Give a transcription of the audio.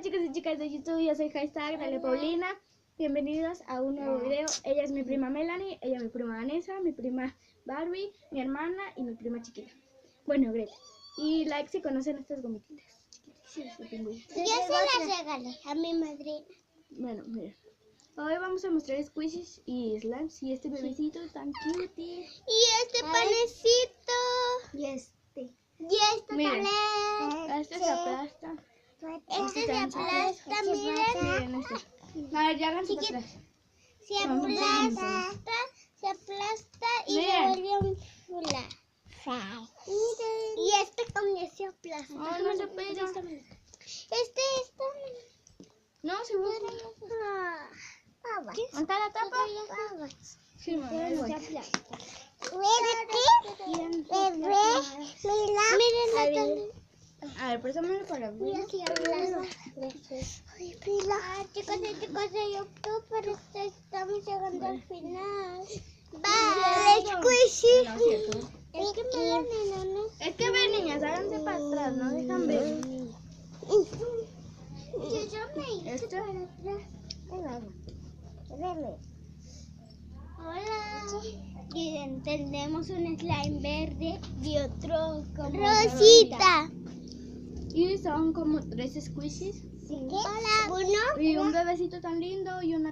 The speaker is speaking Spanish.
chicos y chicas de YouTube, yo soy hashtag Dale Paulina. Bienvenidos a un nuevo video. Ella es mi prima Melanie, ella es mi prima Vanessa, mi prima Barbie, mi hermana y mi prima chiquita. Bueno, Greta. Y like si conocen estas gomititas. Sí, yo se las regalé a mi madrina. Bueno, miren. Hoy vamos a mostrar squishies y slimes y este bebecito tan cute. Y este panecito. Y este. Y este Miren, también. este se aplasta. Este se aplasta, miren. Miren este. A ver, ya háganse para atrás. Se aplasta y Miren. se vuelve un fula. Y este también se aplasta. Ay, no se pega. Este. No, se vuelve. ¿Monta la tapa? Sí, mamá. Miren, A ver, préstamelo para abrir. chicos y chicas de YouTube, pero estamos llegando al final. Vale, squishy. No, cierto. Es que me dan enanos. Es que ven, niñas, háganse para atrás, no dejan ver. Yo me hice ¿Este? para atrás. Hola. Y tenemos un slime verde y otro como rosita. Y son como 3 squishies. Hola. Uno. Y un bebecito tan lindo y una